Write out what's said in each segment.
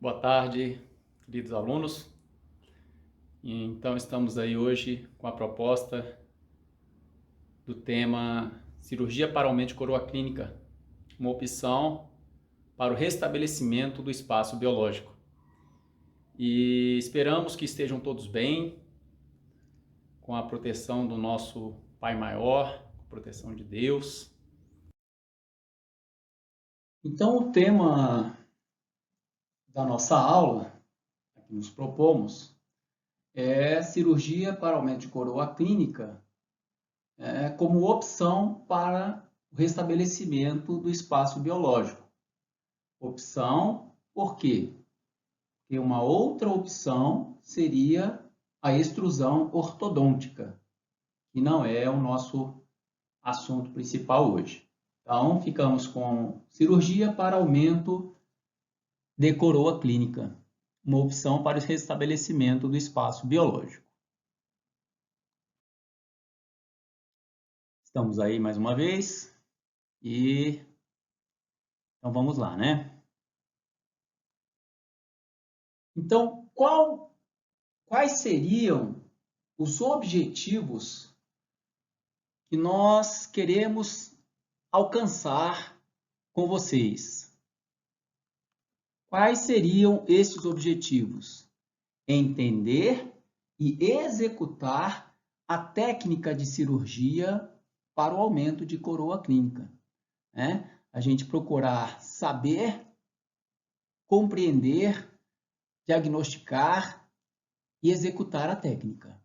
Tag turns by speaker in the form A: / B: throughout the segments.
A: Boa tarde, queridos alunos. Então, estamos aí hoje com a proposta do tema Cirurgia para aumento de coroa clínica, uma opção para o restabelecimento do espaço biológico. E esperamos que estejam todos bem, com a proteção do nosso Pai Maior, com a proteção de Deus. Então, o tema da nossa aula, que nos propomos, é cirurgia para aumento de coroa clínica como opção para o restabelecimento do espaço biológico. Opção, por quê? Porque uma outra opção seria a extrusão ortodôntica, que não é o nosso assunto principal hoje. Então, ficamos com cirurgia para aumento de coroa clínica, uma opção para o restabelecimento do espaço biológico. Estamos aí mais uma vez e então vamos lá, né? Então, quais seriam os objetivos que nós queremos alcançar com vocês? Quais seriam esses objetivos? Entender e executar a técnica de cirurgia para o aumento de coroa clínica, né? A gente procurar saber, compreender, diagnosticar e executar a técnica.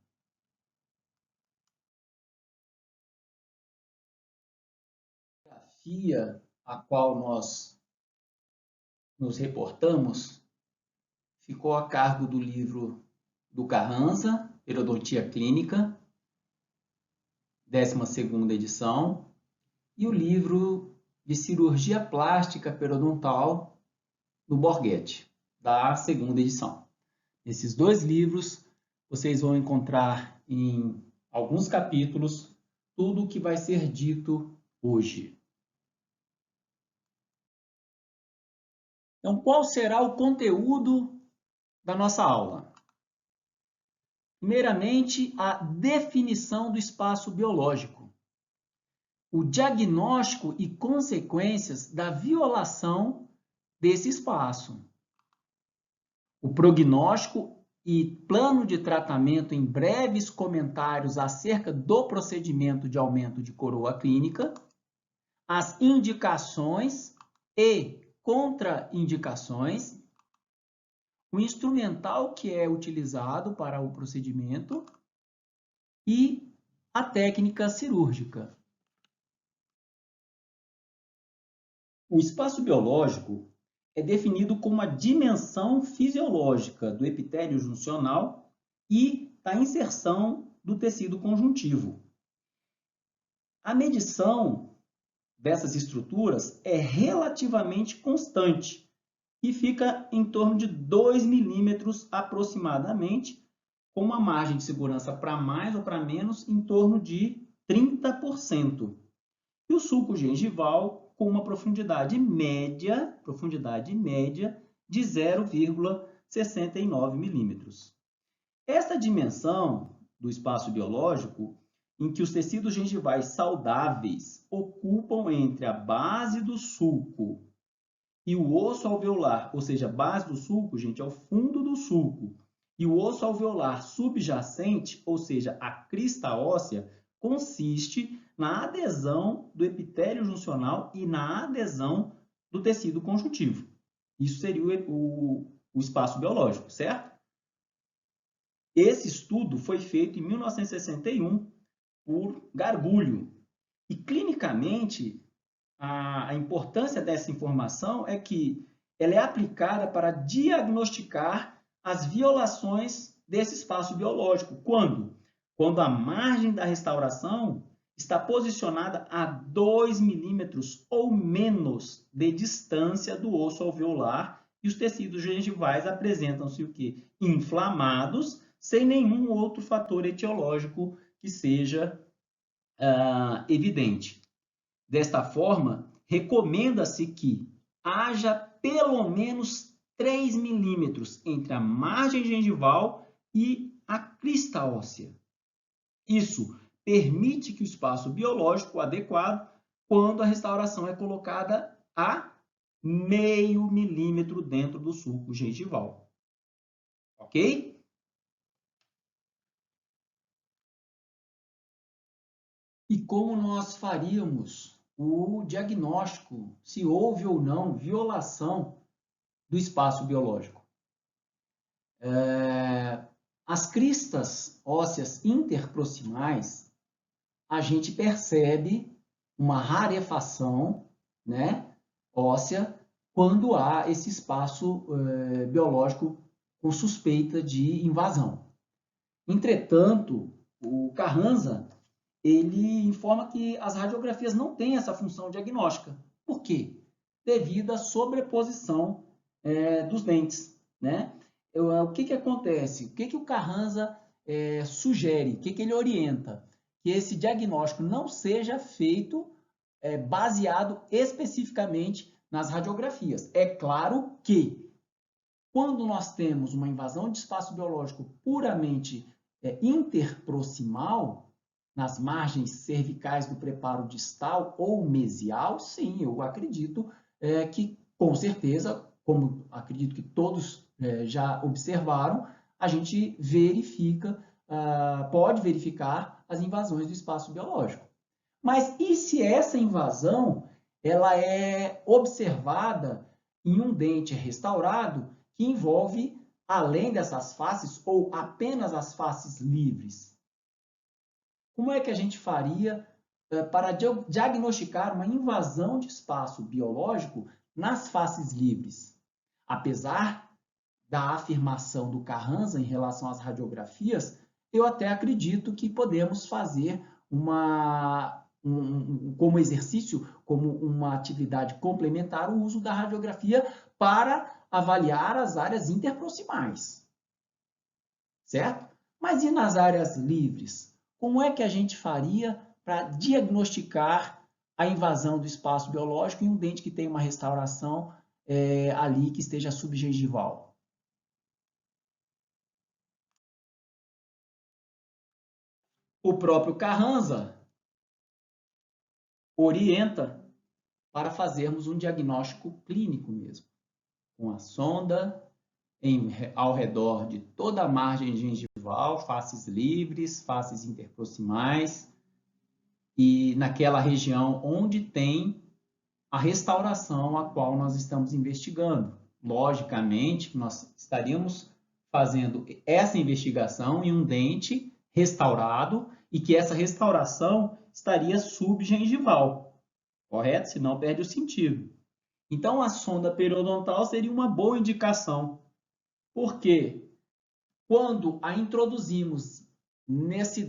A: A fotografia a qual nós nos reportamos ficou a cargo do livro do Carranza, Periodontia Clínica, 12ª edição, e o livro de Cirurgia Plástica Periodontal, do Borghetti, da 2ª edição. Nesses dois livros, vocês vão encontrar em alguns capítulos tudo o que vai ser dito hoje. Então, qual será o conteúdo da nossa aula? Primeiramente, a definição do espaço biológico, o diagnóstico e consequências da violação desse espaço, o prognóstico e plano de tratamento em breves comentários acerca do procedimento de aumento de coroa clínica, as indicações e contraindicações, o instrumental que é utilizado para o procedimento e a técnica cirúrgica. O espaço biológico é definido como a dimensão fisiológica do epitélio juncional e da inserção do tecido conjuntivo. A medição dessas estruturas é relativamente constante e fica em torno de 2 milímetros aproximadamente, com uma margem de segurança para mais ou para menos em torno de 30%. E o sulco gengival com uma profundidade média de 0,69 milímetros. Essa dimensão do espaço biológico, em que os tecidos gengivais saudáveis ocupam entre a base do sulco e o osso alveolar, ou seja, a base do sulco, gente, é o fundo do sulco, e o osso alveolar subjacente, ou seja, a crista óssea, consiste na adesão do epitélio juncional e na adesão do tecido conjuntivo. Isso seria o espaço biológico, certo? Esse estudo foi feito em 1961 por Gargulho. E, clinicamente, a importância dessa informação é que ela é aplicada para diagnosticar as violações desse espaço biológico. Quando? Quando a margem da restauração está posicionada a 2 milímetros ou menos de distância do osso alveolar e os tecidos gengivais apresentam-se o quê? Inflamados, sem nenhum outro fator etiológico que seja evidente. Desta forma, recomenda-se que haja pelo menos 3 milímetros entre a margem gengival e a crista óssea. Isso permite que o espaço biológico adequado quando a restauração é colocada a meio milímetro dentro do sulco gengival. Ok? E como nós faríamos o diagnóstico se houve ou não violação do espaço biológico? As cristas ósseas interproximais, a gente percebe uma rarefação, né, óssea quando há esse espaço biológico com suspeita de invasão. Entretanto, o Carranza ele informa que as radiografias não têm essa função diagnóstica. Por quê? Devido à sobreposição dos dentes, né? O que acontece? O que o Carranza sugere? O que ele orienta? Que esse diagnóstico não seja feito baseado especificamente nas radiografias. É claro que, quando nós temos uma invasão de espaço biológico puramente interproximal, nas margens cervicais do preparo distal ou mesial, sim, eu acredito que, com certeza, como acredito que todos já observaram, a gente verifica, pode verificar as invasões do espaço biológico. Mas e se essa invasão ela é observada em um dente restaurado que envolve, além dessas faces, ou apenas as faces livres? Como é que a gente faria para diagnosticar uma invasão de espaço biológico nas faces livres? Apesar da afirmação do Carranza em relação às radiografias, eu até acredito que podemos fazer como exercício, como uma atividade complementar, o uso da radiografia para avaliar as áreas interproximais. Certo? Mas e nas áreas livres? Como é que a gente faria para diagnosticar a invasão do espaço biológico em um dente que tem uma restauração ali que esteja subgengival? O próprio Carranza orienta para fazermos um diagnóstico clínico mesmo, com a sonda ao redor de toda a margem gengival, faces livres, faces interproximais, e naquela região onde tem a restauração a qual nós estamos investigando. Logicamente, nós estaríamos fazendo essa investigação em um dente restaurado e que essa restauração estaria subgengival, correto? Senão perde o sentido. Então, a sonda periodontal seria uma boa indicação. Por quê? Quando a introduzimos nessa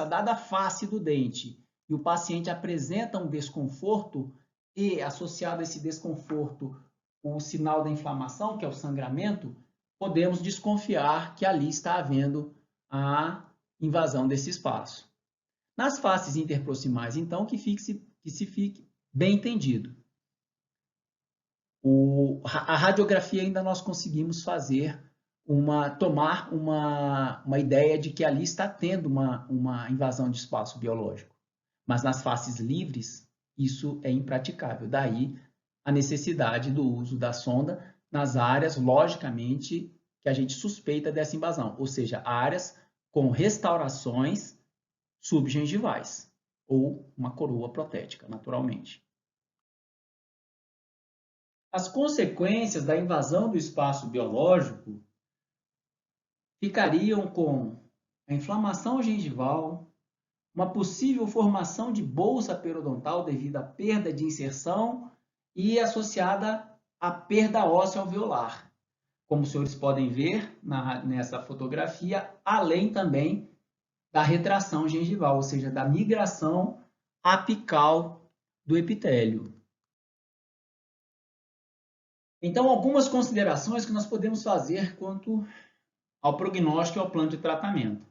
A: dada face do dente e o paciente apresenta um desconforto e, associado a esse desconforto, o sinal da inflamação, que é o sangramento, podemos desconfiar que ali está havendo a invasão desse espaço. Nas faces interproximais, então, que se fique bem entendido. A radiografia ainda nós conseguimos fazer tomar uma ideia de que ali está tendo uma invasão de espaço biológico. Mas nas faces livres, isso é impraticável. Daí a necessidade do uso da sonda nas áreas, logicamente, que a gente suspeita dessa invasão, ou seja, áreas com restaurações subgengivais ou uma coroa protética, naturalmente. As consequências da invasão do espaço biológico ficariam com a inflamação gengival, uma possível formação de bolsa periodontal devido à perda de inserção e associada à perda óssea alveolar. Como os senhores podem ver nessa fotografia, além também da retração gengival, ou seja, da migração apical do epitélio. Então, algumas considerações que nós podemos fazer quanto ao prognóstico e ao plano de tratamento.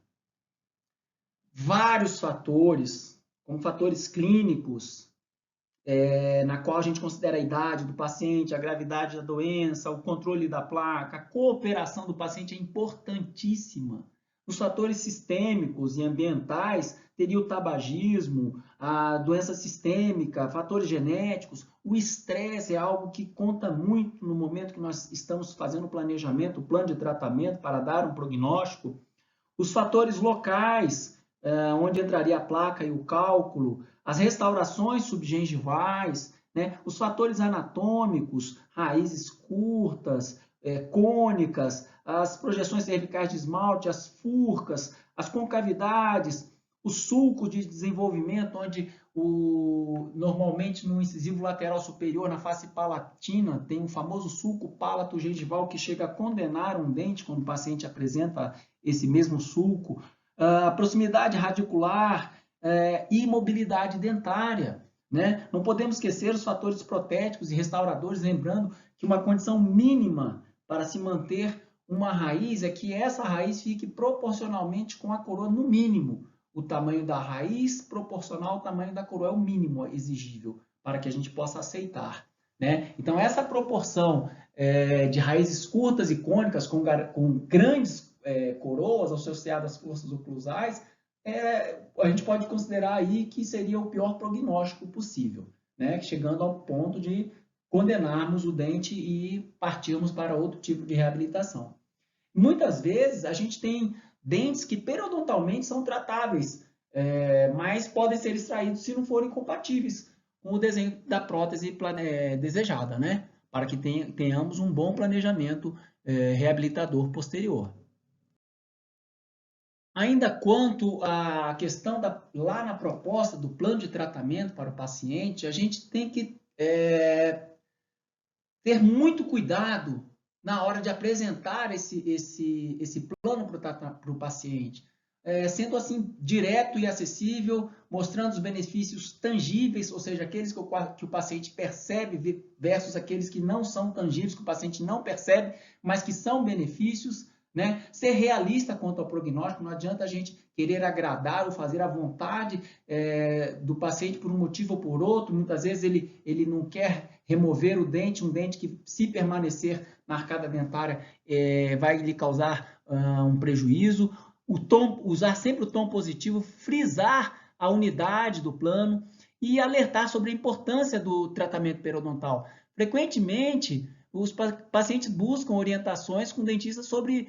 A: Vários fatores, como fatores clínicos, na qual a gente considera a idade do paciente, a gravidade da doença, o controle da placa, a cooperação do paciente é importantíssima. Os fatores sistêmicos e ambientais teria o tabagismo, a doença sistêmica, fatores genéticos. O estresse é algo que conta muito no momento que nós estamos fazendo o planejamento, o plano de tratamento para dar um prognóstico. Os fatores locais, onde entraria a placa e o cálculo, as restaurações subgengivais, né? Os fatores anatômicos, raízes curtas, cônicas, as projeções cervicais de esmalte, as furcas, as concavidades, o sulco de desenvolvimento, onde normalmente no incisivo lateral superior, na face palatina, tem um famoso sulco palato-gengival que chega a condenar um dente quando o paciente apresenta esse mesmo sulco, a proximidade radicular e mobilidade dentária. Né? Não podemos esquecer os fatores protéticos e restauradores, lembrando que uma condição mínima para se manter uma raiz é que essa raiz fique proporcionalmente com a coroa, no mínimo. O tamanho da raiz proporcional ao tamanho da coroa é o mínimo exigível para que a gente possa aceitar. Né? Então, essa proporção de raízes curtas e cônicas com grandes coroas associadas às forças oclusais, a gente pode considerar aí que seria o pior prognóstico possível, né? Chegando ao ponto de condenarmos o dente e partirmos para outro tipo de reabilitação. Muitas vezes a gente tem dentes que periodontalmente são tratáveis, mas podem ser extraídos se não forem compatíveis com o desenho da prótese desejada, né? Para que tenhamos um bom planejamento reabilitador posterior. Ainda quanto à questão lá na proposta do plano de tratamento para o paciente, a gente tem que ter muito cuidado na hora de apresentar esse plano para o paciente, sendo assim direto e acessível, mostrando os benefícios tangíveis, ou seja, aqueles que o paciente percebe versus aqueles que não são tangíveis, que o paciente não percebe, mas que são benefícios. Né? Ser realista quanto ao prognóstico, não adianta a gente querer agradar ou fazer a vontade do paciente por um motivo ou por outro. Muitas vezes ele não quer remover o dente, um dente que, se permanecer na arcada dentária, vai lhe causar um prejuízo. Usar sempre o tom positivo, frisar a unidade do plano e alertar sobre a importância do tratamento periodontal. Frequentemente, os pacientes buscam orientações com dentistas sobre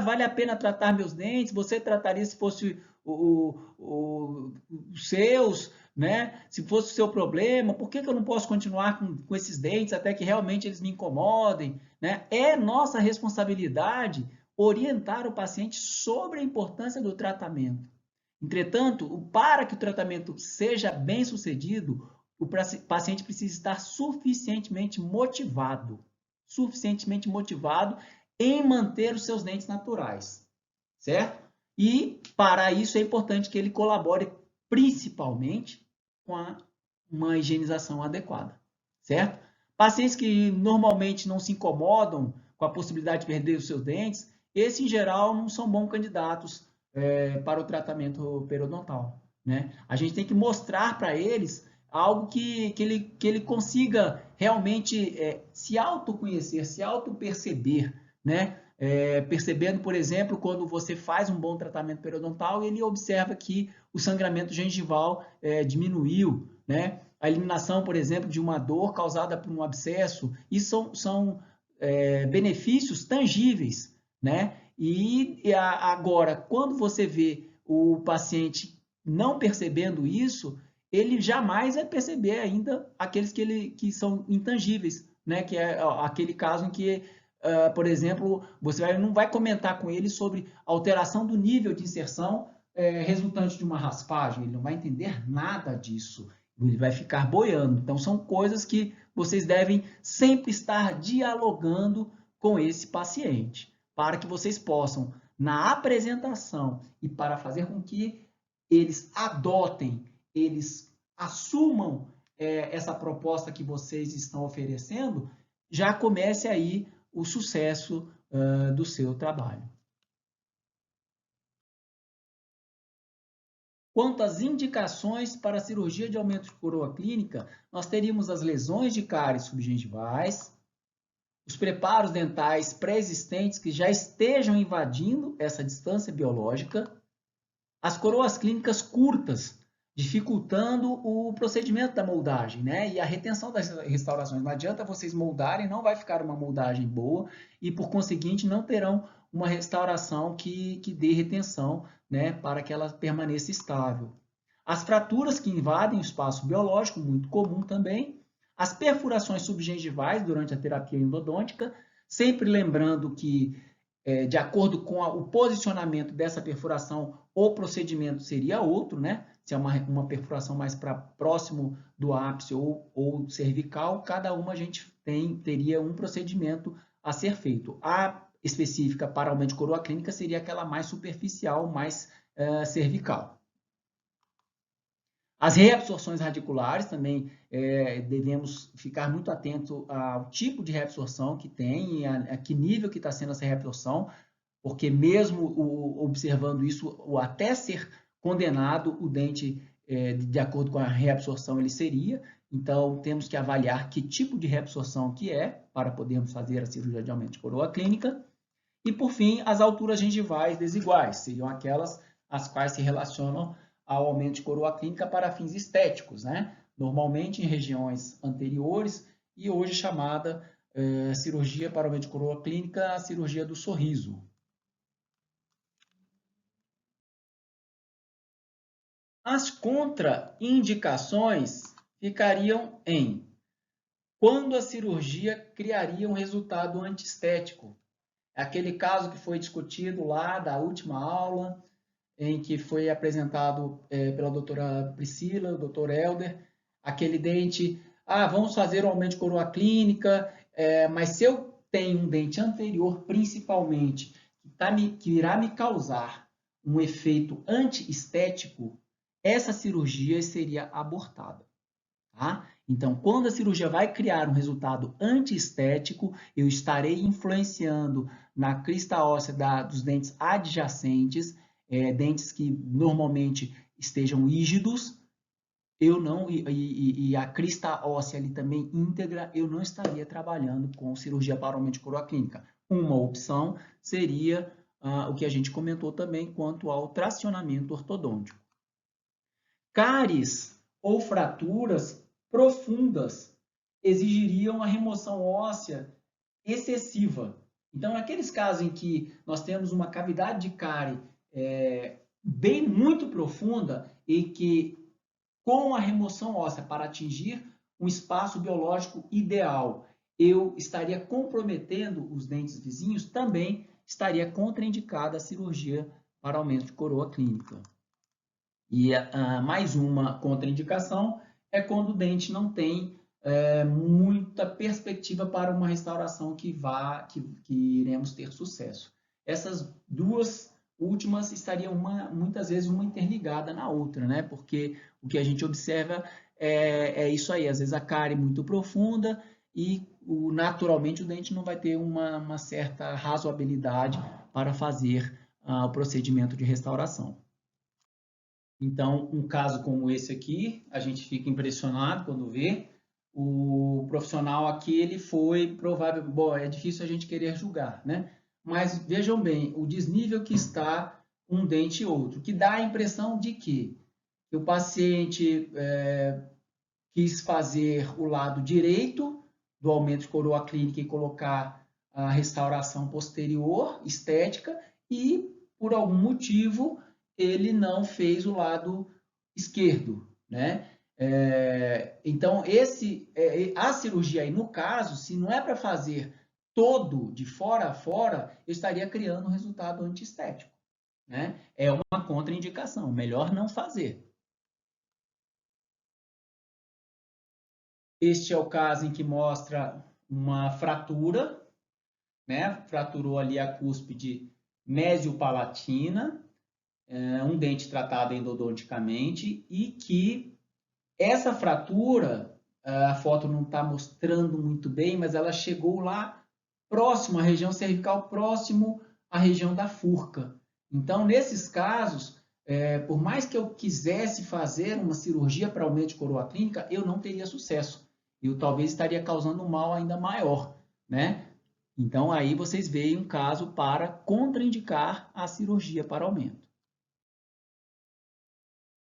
A: vale a pena tratar meus dentes, você trataria se fosse os seus, né? Se fosse o seu problema, por que eu não posso continuar com esses dentes até que realmente eles me incomodem? Né? É nossa responsabilidade orientar o paciente sobre a importância do tratamento. Entretanto, para que o tratamento seja bem sucedido, o paciente precisa estar suficientemente motivado em manter os seus dentes naturais, certo? E para isso é importante que ele colabore principalmente com uma higienização adequada, certo? Pacientes que normalmente não se incomodam com a possibilidade de perder os seus dentes, esses em geral não são bons candidatos para o tratamento periodontal, né? A gente tem que mostrar para eles algo que ele consiga realmente se autoconhecer, se autoperceber, né? Percebendo, por exemplo, quando você faz um bom tratamento periodontal, ele observa que o sangramento gengival diminuiu, né? A eliminação, por exemplo, de uma dor causada por um abscesso, isso são benefícios tangíveis, né? E agora, quando você vê o paciente não percebendo isso, ele jamais vai perceber ainda aqueles que são intangíveis, né? Que é aquele caso em que, por exemplo, você não vai comentar com ele sobre alteração do nível de inserção resultante de uma raspagem, ele não vai entender nada disso, ele vai ficar boiando. Então, são coisas que vocês devem sempre estar dialogando com esse paciente, para que vocês possam, na apresentação e para fazer com que eles adotem, eles assumam essa proposta que vocês estão oferecendo, já comece aí o sucesso do seu trabalho. Quanto às indicações para a cirurgia de aumento de coroa clínica, nós teríamos as lesões de cáries subgengivais, os preparos dentais pré-existentes que já estejam invadindo essa distância biológica, as coroas clínicas curtas, dificultando o procedimento da moldagem, né? E a retenção das restaurações. Não adianta vocês moldarem, não vai ficar uma moldagem boa e, por conseguinte, não terão uma restauração que dê retenção, né? Para que ela permaneça estável. As fraturas que invadem o espaço biológico, muito comum também. As perfurações subgengivais durante a terapia endodôntica, sempre lembrando que, de acordo com o posicionamento dessa perfuração, o procedimento seria outro, né? Se é uma perfuração mais para próximo do ápice ou cervical, cada uma a gente teria um procedimento a ser feito. A específica para aumento de coroa clínica seria aquela mais superficial, mais cervical. As reabsorções radiculares também devemos ficar muito atento ao tipo de reabsorção que tem, a que nível que está sendo essa reabsorção, porque mesmo observando isso, até ser condenado, o dente, de acordo com a reabsorção, ele seria. Então, temos que avaliar que tipo de reabsorção que é, para podermos fazer a cirurgia de aumento de coroa clínica. E, por fim, as alturas gengivais desiguais, seriam aquelas as quais se relacionam ao aumento de coroa clínica para fins estéticos, né? Normalmente em regiões anteriores e hoje chamada cirurgia para aumento de coroa clínica, a cirurgia do sorriso. As contraindicações ficariam em quando a cirurgia criaria um resultado antiestético. Aquele caso que foi discutido lá da última aula, em que foi apresentado pela doutora Priscila, o doutor Helder, aquele dente, vamos fazer um aumento de coroa clínica, mas se eu tenho um dente anterior, principalmente, que irá me causar um efeito antiestético, essa cirurgia seria abortada. Tá? Então, quando a cirurgia vai criar um resultado antiestético, eu estarei influenciando na crista óssea dos dentes adjacentes, dentes que normalmente estejam rígidos, e a crista óssea ali também íntegra, eu não estaria trabalhando com cirurgia para aumento de coroa clínica. Uma opção seria o que a gente comentou também quanto ao tracionamento ortodôntico. Cáries ou fraturas profundas exigiriam a remoção óssea excessiva. Então, naqueles casos em que nós temos uma cavidade de cárie bem muito profunda e que com a remoção óssea para atingir um espaço biológico ideal, eu estaria comprometendo os dentes vizinhos, também estaria contraindicada a cirurgia para aumento de coroa clínica. E mais uma contraindicação é quando o dente não tem muita perspectiva para uma restauração que iremos ter sucesso. Essas duas últimas estariam muitas vezes uma interligada na outra, né? Porque o que a gente observa é isso aí, às vezes a cárie muito profunda e naturalmente o dente não vai ter uma certa razoabilidade para fazer o procedimento de restauração. Então, um caso como esse aqui, a gente fica impressionado quando vê. O profissional aqui, ele foi provável... Bom, é difícil a gente querer julgar, né? Mas vejam bem, o desnível que está um dente e outro, que dá a impressão de que o paciente quis fazer o lado direito do aumento de coroa clínica e colocar a restauração posterior, estética, e, por algum motivo, ele não fez o lado esquerdo, né? Então, a cirurgia aí, no caso, se não é para fazer todo de fora a fora, eu estaria criando um resultado antiestético, né? É uma contraindicação, melhor não fazer. Este é o caso em que mostra uma fratura, né? Fraturou ali a cúspide mesiopalatina, um dente tratado endodonticamente e que essa fratura, a foto não está mostrando muito bem, mas ela chegou lá próximo à região cervical, próximo à região da furca. Então, nesses casos, por mais que eu quisesse fazer uma cirurgia para aumento de coroa clínica, eu não teria sucesso. Eu talvez estaria causando um mal ainda maior, né? Então, aí vocês veem um caso para contraindicar a cirurgia para aumento.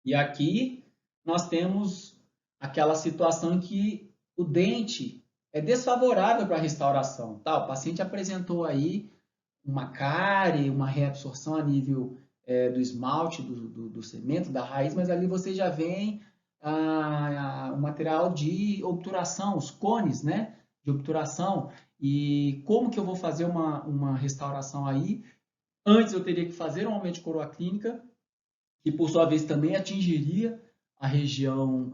A: E aqui nós temos aquela situação em que o dente é desfavorável para a restauração. Tá? O paciente apresentou aí uma cárie, uma reabsorção a nível do esmalte, do cimento, da raiz, mas ali você já vem o material de obturação, os cones, né, de obturação. E como que eu vou fazer uma restauração aí? Antes eu teria que fazer um aumento de coroa clínica, que por sua vez também atingiria a região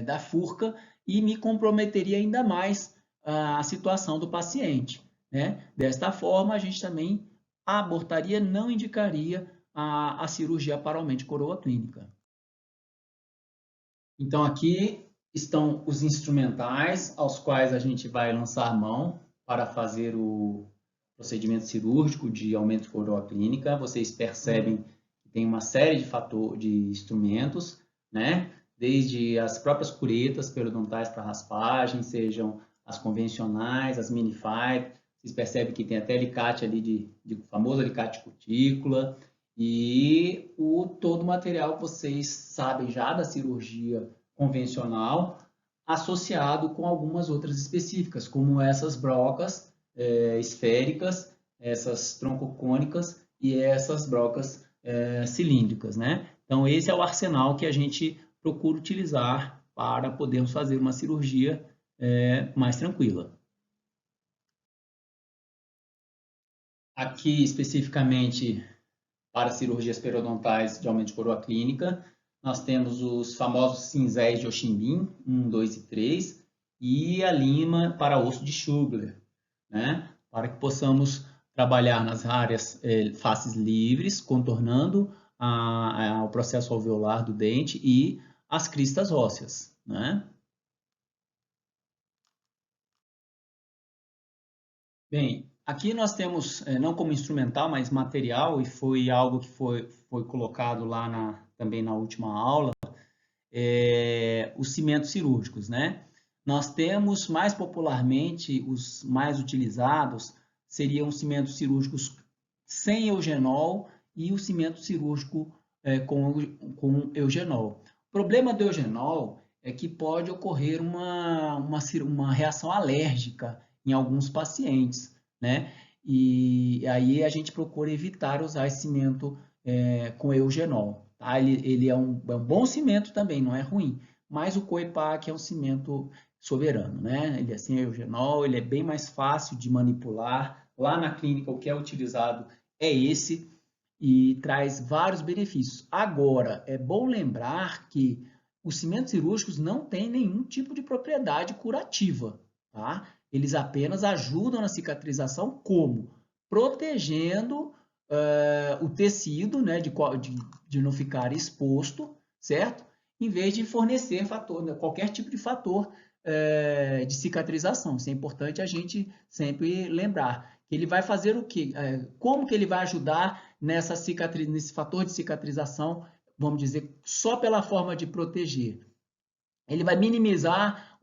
A: da furca e me comprometeria ainda mais a situação do paciente, né? Desta forma, a gente também abortaria, não indicaria a cirurgia para aumento de coroa clínica. Então, aqui estão os instrumentais aos quais a gente vai lançar mão para fazer o procedimento cirúrgico de aumento de coroa clínica. Vocês percebem que tem uma série de instrumentos, né? Desde as próprias curetas periodontais para raspagem, sejam as convencionais, as mini-five. Vocês percebem que tem até alicate ali de famoso alicate de cutícula. E todo o material que vocês sabem já da cirurgia convencional, associado com algumas outras específicas, como essas brocas esféricas, essas troncocônicas e essas brocas cilíndricas, né? Então, esse é o arsenal que a gente procura utilizar para podermos fazer uma cirurgia mais tranquila. Aqui, especificamente, para cirurgias periodontais de aumento de coroa clínica, nós temos os famosos cinzéis de Ochimbin, 1, 2 e 3, e a lima para osso de Schugler, né? Para que possamos trabalhar nas áreas faces livres, contornando o processo alveolar do dente e as cristas ósseas, né? Bem, aqui nós temos, não como instrumental, mas material, e foi algo que foi colocado lá também na última aula, os cimentos cirúrgicos, né? Nós temos, mais popularmente, os mais utilizados seriam os cimentos cirúrgicos sem eugenol e o cimento cirúrgico com eugenol. O problema do eugenol é que pode ocorrer uma reação alérgica em alguns pacientes, né? E aí a gente procura evitar usar esse cimento com eugenol. Tá? Ele é um bom cimento também, não é ruim, mas o Coipac é um cimento soberano, né? Ele é sem eugenol, ele é bem mais fácil de manipular. Lá na clínica o que é utilizado é esse e traz vários benefícios. Agora, é bom lembrar que os cimentos cirúrgicos não têm nenhum tipo de propriedade curativa, tá? Eles apenas ajudam na cicatrização como? Protegendo o tecido, né, de não ficar exposto, certo? Em vez de fornecer qualquer tipo de fator de cicatrização. Isso é importante a gente sempre lembrar. Ele vai fazer o quê? Como que ele vai ajudar nesse fator de cicatrização, vamos dizer, só pela forma de proteger? Ele vai minimizar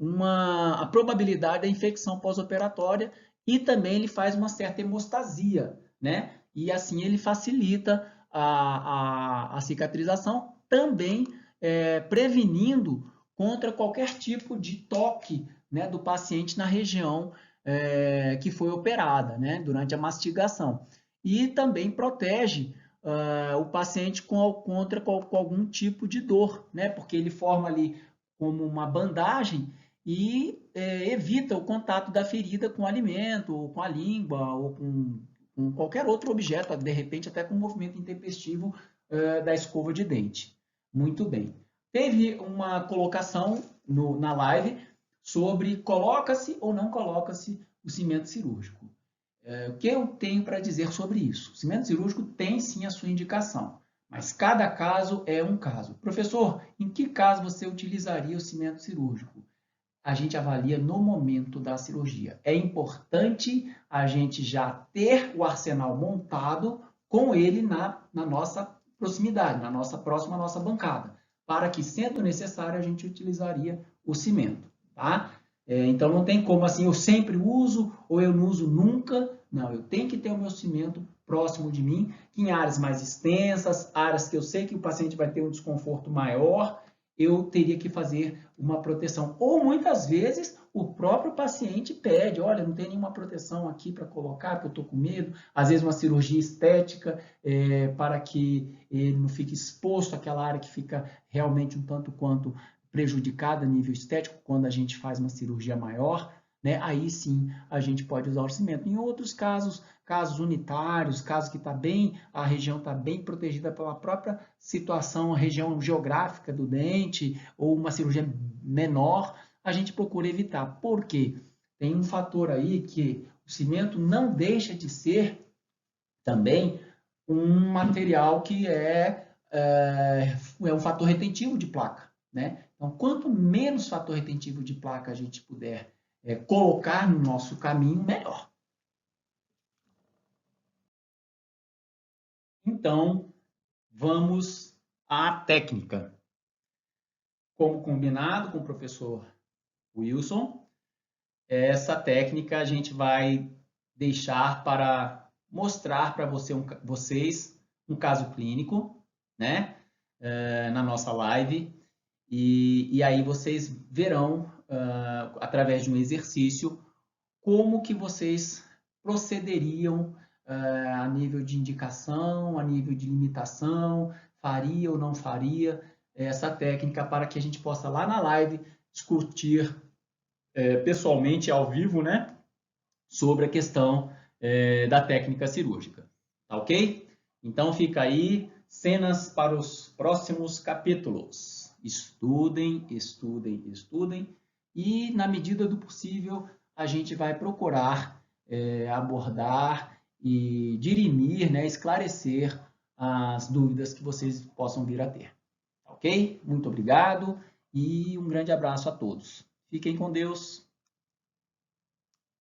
A: a probabilidade da infecção pós-operatória e também ele faz uma certa hemostasia, né? E assim ele facilita a cicatrização, também prevenindo contra qualquer tipo de toque, né, do paciente na região que foi operada, né, durante a mastigação. E também protege o paciente contra algum tipo de dor, né, porque ele forma ali como uma bandagem e evita o contato da ferida com o alimento, ou com a língua, ou com qualquer outro objeto, de repente até com o movimento intempestivo da escova de dente. Muito bem. Teve uma colocação na live sobre coloca-se ou não coloca-se o cimento cirúrgico. O que eu tenho para dizer sobre isso? O cimento cirúrgico tem sim a sua indicação, mas cada caso é um caso. Professor, em que caso você utilizaria o cimento cirúrgico? A gente avalia no momento da cirurgia. É importante a gente já ter o arsenal montado com ele na nossa proximidade, próxima à nossa bancada, para que, sendo necessário, a gente utilizaria o cimento, tá? Então, não tem como assim, eu sempre uso ou eu não uso nunca. Não, eu tenho que ter o meu cimento próximo de mim, que em áreas mais extensas, áreas que eu sei que o paciente vai ter um desconforto maior, eu teria que fazer uma proteção. Ou muitas vezes o próprio paciente pede, olha, não tem nenhuma proteção aqui para colocar, porque eu estou com medo. Às vezes uma cirurgia estética para que ele não fique exposto àquela área que fica realmente um tanto quanto prejudicada a nível estético quando a gente faz uma cirurgia maior. Né? Aí sim a gente pode usar o cimento. Em outros casos, casos unitários, casos que a região está bem protegida pela própria situação, a região geográfica do dente, ou uma cirurgia menor, a gente procura evitar. Por quê? Tem um fator aí que o cimento não deixa de ser também um material que é um fator retentivo de placa. Né? Então, quanto menos fator retentivo de placa a gente puder colocar no nosso caminho, melhor. Então, vamos à técnica. Como combinado com o professor Wilson, essa técnica a gente vai deixar para mostrar para vocês um caso clínico, né? Na nossa live. E aí vocês verão, através de um exercício, como que vocês procederiam a nível de indicação, a nível de limitação, faria ou não faria essa técnica para que a gente possa lá na live discutir pessoalmente, ao vivo, né, sobre a questão da técnica cirúrgica. Tá ok? Então fica aí cenas para os próximos capítulos. Estudem, estudem, estudem e, na medida do possível, a gente vai procurar abordar e dirimir, né, esclarecer as dúvidas que vocês possam vir a ter. Ok? Muito obrigado e um grande abraço a todos. Fiquem com Deus.